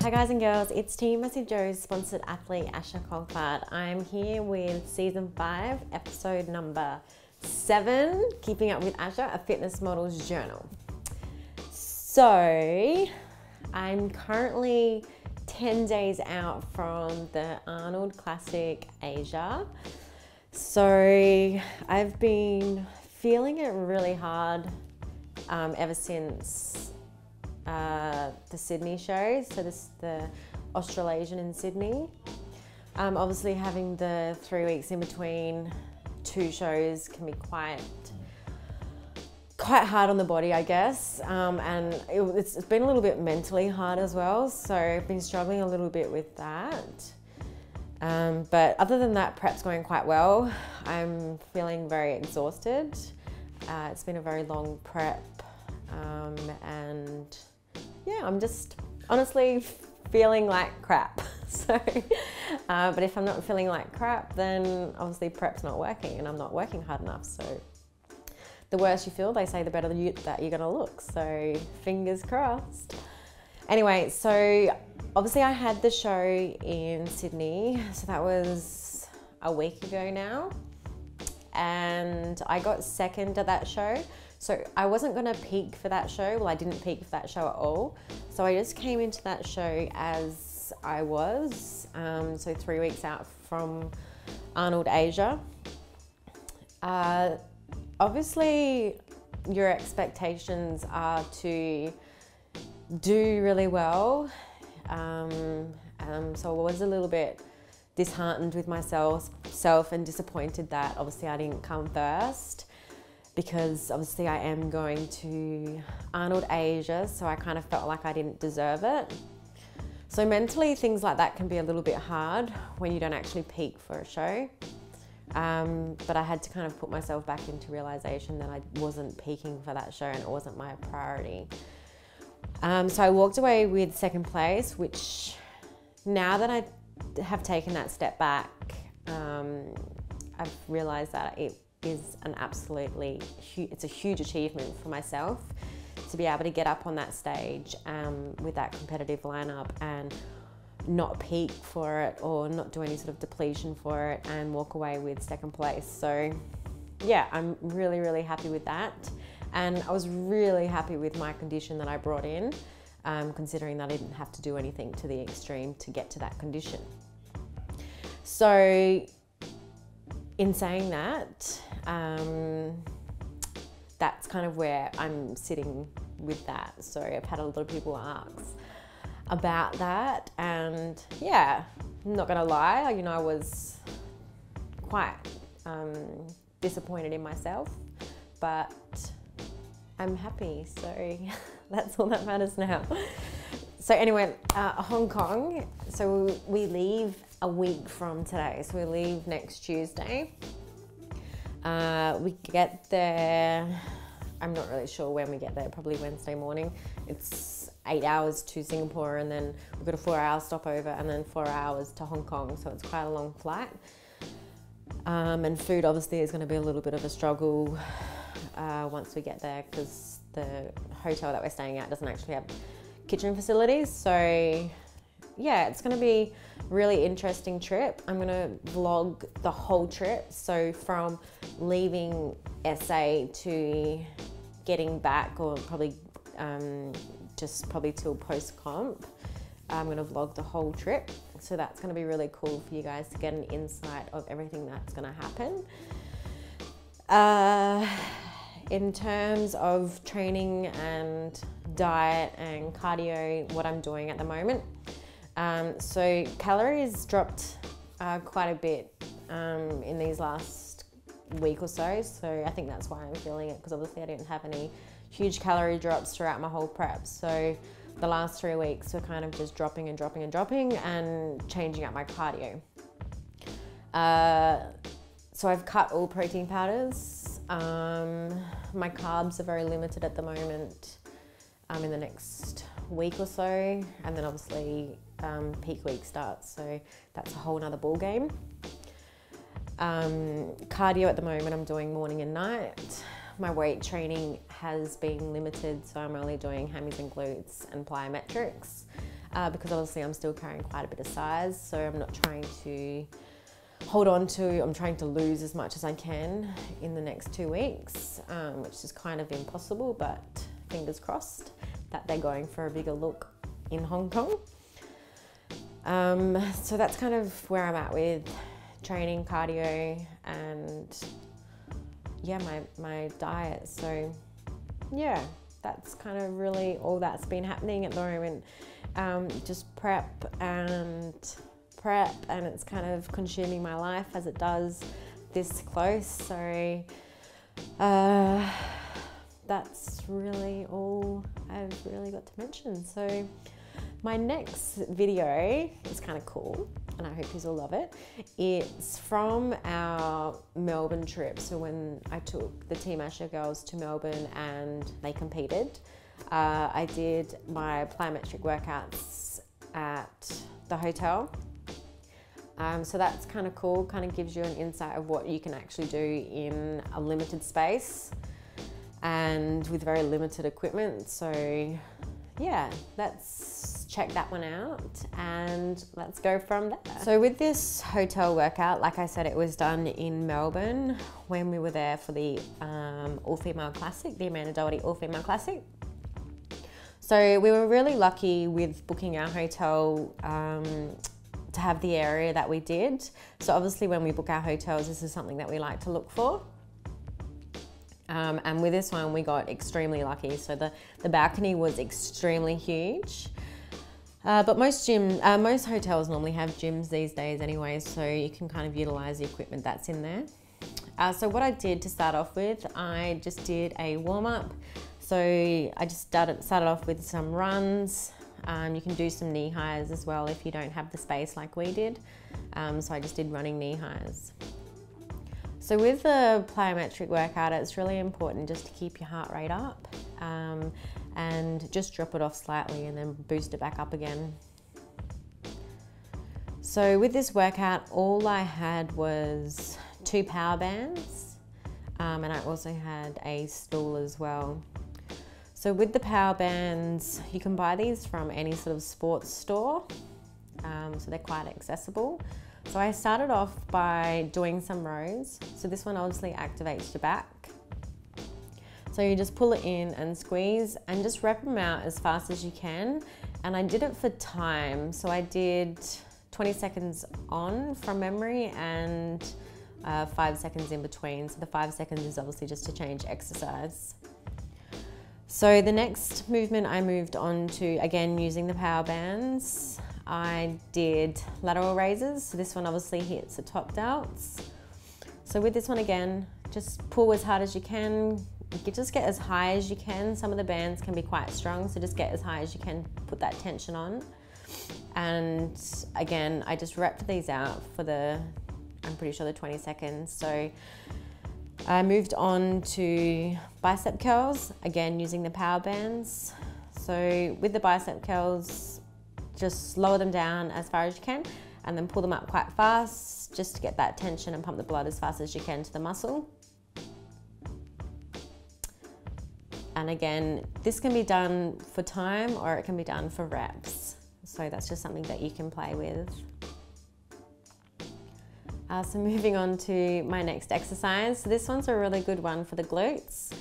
Hi guys and girls, it's Team Massive Joe's sponsored athlete Asha Colfart. I'm here with season 5, episode number 7, Keeping Up with Asha, a fitness model's journal. So, I'm currently 10 days out from the Arnold Classic Asia. So, I've been feeling it really hard ever since the Sydney show, so this is the Australasian in Sydney. Obviously having the 3 weeks in between 2 shows can be quite hard on the body, I guess, and it's been a little bit mentally hard as well, so I've been struggling a little bit with that. But other than that, prep's going quite well. I'm feeling very exhausted. It's been a very long prep, and yeah, I'm just honestly feeling like crap. So, but if I'm not feeling like crap, then obviously prep's not working and I'm not working hard enough. So the worse you feel, they say, the better that you're gonna look. So fingers crossed. Anyway, so obviously I had the show in Sydney. So that was a week ago now. And I got second at that show. So I wasn't gonna peak for that show. Well, I didn't peak for that show at all. So I just came into that show as I was. So 3 weeks out from Arnold Asia. Obviously your expectations are to do really well. So I was a little bit disheartened with myself and disappointed that obviously I didn't come first, because obviously I am going to Arnold Asia, so I kind of felt like I didn't deserve it. So mentally things like that can be a little bit hard when you don't actually peak for a show. But I had to kind of put myself back into realization that I wasn't peaking for that show and it wasn't my priority. So I walked away with second place, which now that I have taken that step back, I've realized that it is it's a huge achievement for myself to be able to get up on that stage with that competitive lineup and not peak for it or not do any sort of depletion for it and walk away with second place. So yeah, I'm really, really happy with that. And I was really happy with my condition that I brought in, considering that I didn't have to do anything to the extreme to get to that condition. So in saying that, that's kind of where I'm sitting with that. So I've had a lot of people ask about that, and yeah, I'm not gonna lie, you know, I was quite disappointed in myself, but I'm happy, so that's all that matters now. So anyway, Hong Kong, so we leave a week from today, so we leave next Tuesday. We get there, I'm not really sure when we get there, probably Wednesday morning. It's 8 hours to Singapore, and then we've got a 4-hour stopover and then 4 hours to Hong Kong, so it's quite a long flight. And food obviously is going to be a little bit of a struggle once we get there, because the hotel that we're staying at doesn't actually have kitchen facilities. So yeah, it's going to be a really interesting trip. I'm going to vlog the whole trip. So from leaving SA to getting back, or probably just probably till post-comp, I'm going to vlog the whole trip. So that's going to be really cool for you guys to get an insight of everything that's going to happen. In terms of training and diet and cardio, what I'm doing at the moment. So calories dropped quite a bit in these last week or so. So I think that's why I'm feeling it, because obviously I didn't have any huge calorie drops throughout my whole prep. So the last 3 weeks were kind of just dropping and dropping and dropping and changing up my cardio. So I've cut all protein powders. My carbs are very limited at the moment. In the next week or so, and then obviously peak week starts, so that's a whole nother ball game. Cardio at the moment I'm doing morning and night. My weight training has been limited, so I'm only doing hammies and glutes and plyometrics. because obviously I'm still carrying quite a bit of size, so I'm not trying to hold on to, I'm trying to lose as much as I can in the next 2 weeks, which is kind of impossible, but fingers crossed that they're going for a bigger look in Hong Kong. So that's kind of where I'm at with training, cardio, and yeah, my diet. So yeah, that's kind of really all that's been happening at the moment. Just prep, and it's kind of consuming my life as it does this close. So that's really all I've really got to mention. So my next video is kind of cool, and I hope you all love it. It's from our Melbourne trip. So when I took the Team Asha girls to Melbourne and they competed, I did my plyometric workouts at the hotel. So that's kind of cool, kind of gives you an insight of what you can actually do in a limited space and with very limited equipment. So yeah, let's check that one out and let's go from there. So with this hotel workout, like I said, it was done in Melbourne when we were there for the All-Female Classic, the Amanda Doherty All-Female Classic. So we were really lucky with booking our hotel to have the area that we did. So obviously when we book our hotels, this is something that we like to look for. And with this one, we got extremely lucky. So the balcony was extremely huge. But most hotels normally have gyms these days anyway, so you can kind of utilize the equipment that's in there. So what I did to start off with, I just did a warm-up. So I just started off with some runs. You can do some knee highs as well if you don't have the space like we did. So I just did running knee highs. So with the plyometric workout, it's really important just to keep your heart rate up and just drop it off slightly and then boost it back up again. So with this workout, all I had was 2 power bands, and I also had a stool as well. So with the power bands, you can buy these from any sort of sports store, so they're quite accessible. So I started off by doing some rows. So this one obviously activates your back. So you just pull it in and squeeze and just rep them out as fast as you can. And I did it for time. So I did 20 seconds on from memory and 5 seconds in between. So the 5 seconds is obviously just to change exercise. So the next movement I moved on to, again, using the power bands. I did lateral raises. So this one obviously hits the top delts. So with this one again, just pull as hard as you can. You just get as high as you can. Some of the bands can be quite strong, so just get as high as you can, put that tension on. And again, I just repped these out for I'm pretty sure the 20 seconds. So I moved on to bicep curls, again using the power bands. So with the bicep curls, just lower them down as far as you can and then pull them up quite fast just to get that tension and pump the blood as fast as you can to the muscle. And again, this can be done for time or it can be done for reps. So that's just something that you can play with. So moving on to my next exercise. So this one's a really good one for the glutes.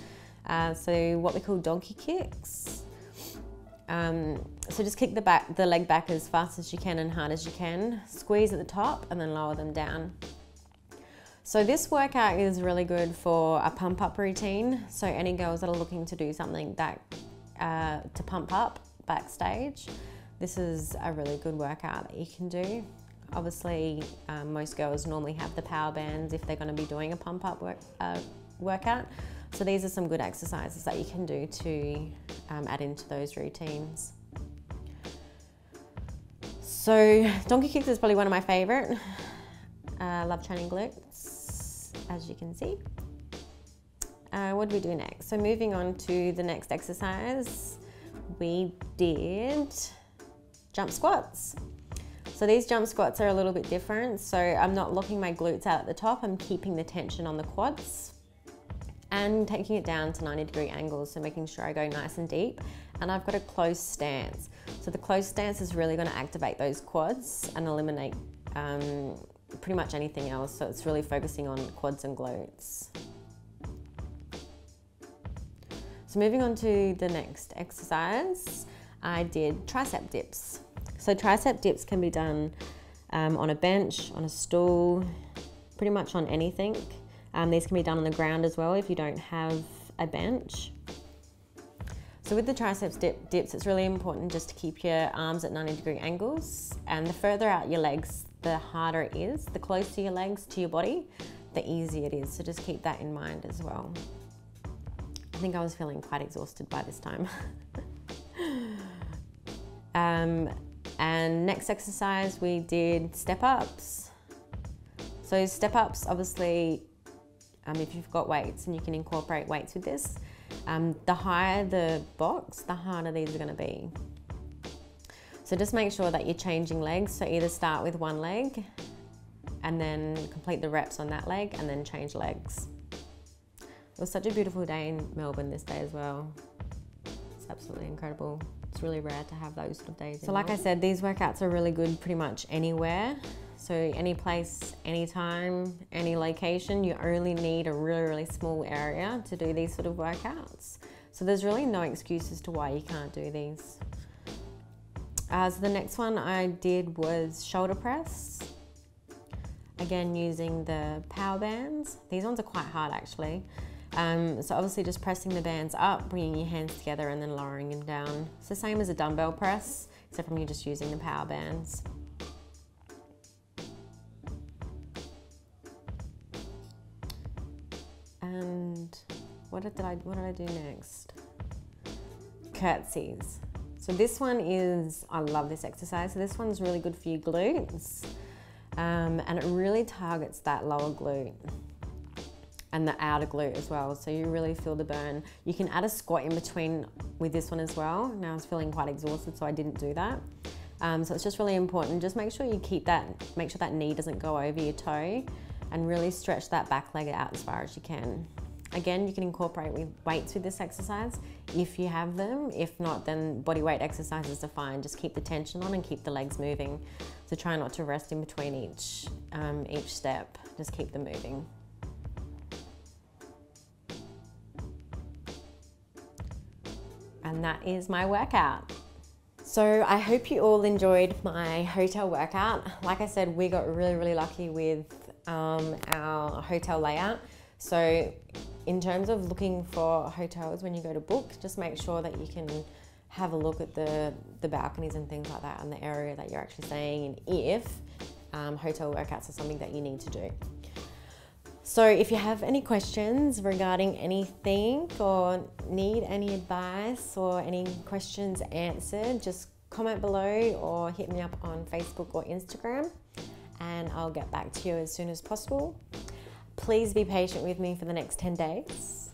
So what we call donkey kicks. So just kick the leg back as fast as you can and hard as you can. Squeeze at the top and then lower them down. So this workout is really good for a pump up routine. So any girls that are looking to do something that to pump up backstage, this is a really good workout that you can do. Obviously, most girls normally have the power bands if they're going to be doing a pump up workout. So these are some good exercises that you can do to add into those routines. So donkey kicks is probably one of my favorite. I love training glutes, as you can see. What do we do next? So moving on to the next exercise, we did jump squats. So these jump squats are a little bit different. So I'm not locking my glutes out at the top, I'm keeping the tension on the quads and taking it down to 90-degree angles, so making sure I go nice and deep. And I've got a close stance. So the close stance is really going to activate those quads and eliminate pretty much anything else. So it's really focusing on quads and glutes. So moving on to the next exercise, I did tricep dips. So tricep dips can be done on a bench, on a stool, pretty much on anything. These can be done on the ground as well if you don't have a bench. So with the triceps dips, it's really important just to keep your arms at 90-degree angles, and the further out your legs, the harder it is. The closer your legs to your body, the easier it is. So just keep that in mind as well. I think I was feeling quite exhausted by this time. And next exercise, we did step ups. So step ups, obviously, if you've got weights and you can incorporate weights with this, the higher the box, the harder these are going to be. So just make sure that you're changing legs. So either start with one leg and then complete the reps on that leg and then change legs. It was such a beautiful day in Melbourne this day as well. It's absolutely incredible. It's really rare to have those sort of days. So like I said, these workouts are really good pretty much anywhere. So any place, anytime, any location, you only need a really, really small area to do these sort of workouts. So there's really no excuse as to why you can't do these. So the next one I did was shoulder press. Again, using the power bands. These ones are quite hard actually. So obviously just pressing the bands up, bringing your hands together and then lowering them down. It's the same as a dumbbell press, except from you just using the power bands. And what did I do next? Curtsies. So this one is, I love this exercise. So this one's really good for your glutes. And it really targets that lower glute and the outer glute as well. So you really feel the burn. You can add a squat in between with this one as well. Now I was feeling quite exhausted, so I didn't do that. So it's just really important. Just make sure you keep that, make sure that knee doesn't go over your toe, and really stretch that back leg out as far as you can. Again, you can incorporate with weights with this exercise if you have them. If not, then body weight exercises are fine. Just keep the tension on and keep the legs moving. So try not to rest in between each step. Just keep them moving. And that is my workout. So I hope you all enjoyed my hotel workout. Like I said, we got really, really lucky with our hotel layout. So in terms of looking for hotels when you go to book, just make sure that you can have a look at the balconies and things like that and the area that you're actually staying in if hotel workouts are something that you need to do. So if you have any questions regarding anything or need any advice or any questions answered, just comment below or hit me up on Facebook or Instagram and I'll get back to you as soon as possible. Please be patient with me for the next 10 days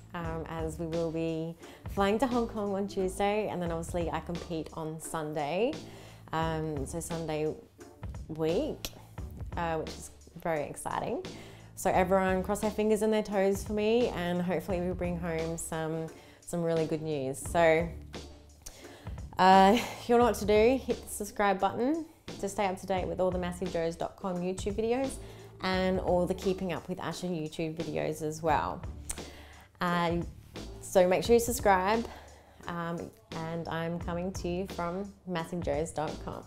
as we will be flying to Hong Kong on Tuesday, and then obviously I compete on Sunday, so Sunday week, which is very exciting. So everyone cross their fingers and their toes for me, and hopefully we bring home some really good news. So you know what to do, hit the subscribe button to stay up to date with all the MassiveJoes.com YouTube videos and all the Keeping Up with Asha YouTube videos as well. So make sure you subscribe, and I'm coming to you from MassiveJoes.com.